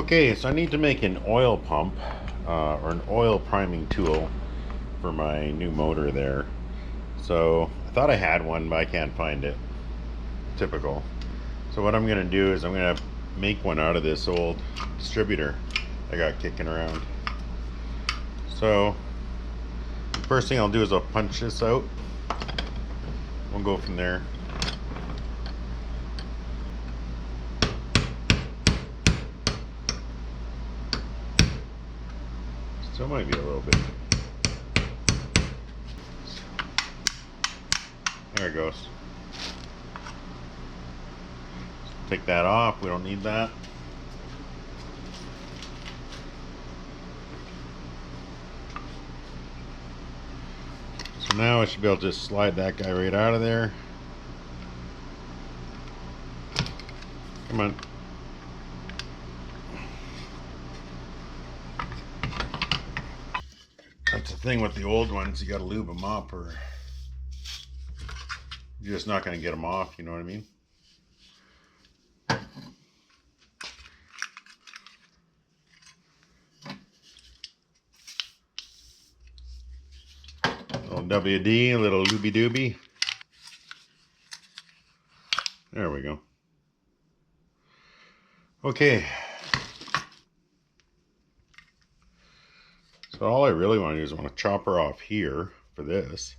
Okay, so I need to make an oil pump or an oil priming tool for my new motor there. So I thought I had one, but I can't find it. Typical. So what I'm going to do is I'm going to make one out of this old distributor I got kicking around. So the first thing I'll do is I'll punch this out. We'll go from there. Still might be a little bit. There it goes. Take that off. We don't need that. So now I should be able to just slide that guy right out of there. Come on. That's the thing with the old ones, you gotta lube them up or you're just not gonna get them off, you know what I mean? A little WD, a little looby dooby. There we go. Okay. So all I really want to do is I want to chop her off here for this.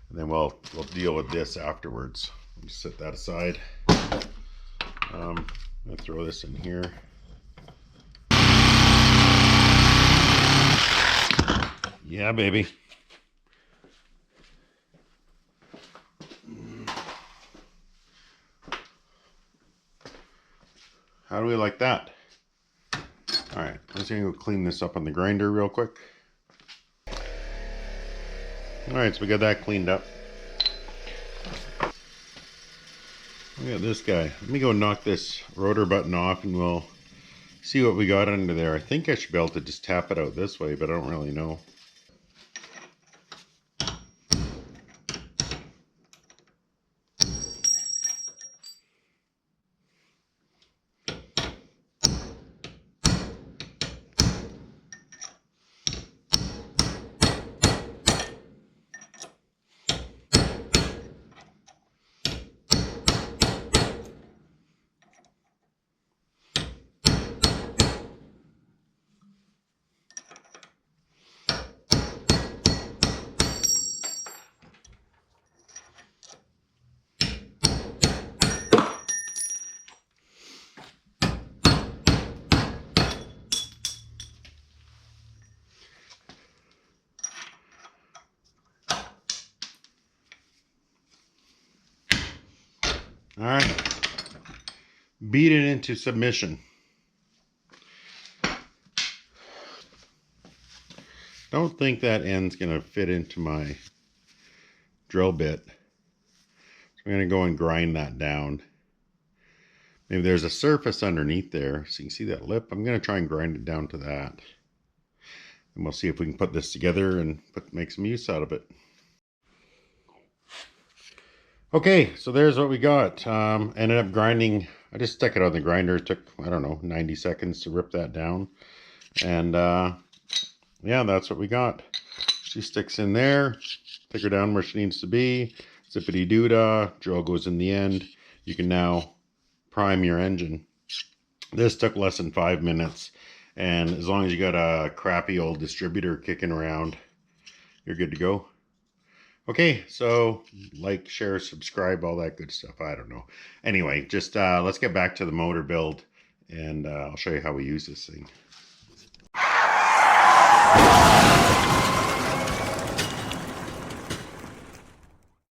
And then we'll deal with this afterwards. Just set that aside. I'm going to throw this in here. Yeah, baby. How do we like that? All right, I'm just gonna go clean this up on the grinder real quick. All right, so we got that cleaned up. Look at this guy. Let me go knock this rotor button off and we'll see what we got under there. I think I should be able to just tap it out this way, but I don't really know. All right, beat it into submission. Don't think that end's gonna fit into my drill bit. So I'm gonna go and grind that down. Maybe there's a surface underneath there, so you can see that lip. I'm gonna try and grind it down to that. And we'll see if we can put this together and make some use out of it. Okay, so there's what we got. Ended up grinding. I just stuck it on the grinder. It took, I don't know, 90 seconds to rip that down. And yeah, that's what we got. She sticks in there. Take her down where she needs to be. Zippity doo-dah. Drill goes in the end. You can now prime your engine. This took less than 5 minutes. And as long as you got a crappy old distributor kicking around, you're good to go. Okay, so like, share, subscribe, all that good stuff. I don't know. Anyway, just let's get back to the motor build, and I'll show you how we use this thing.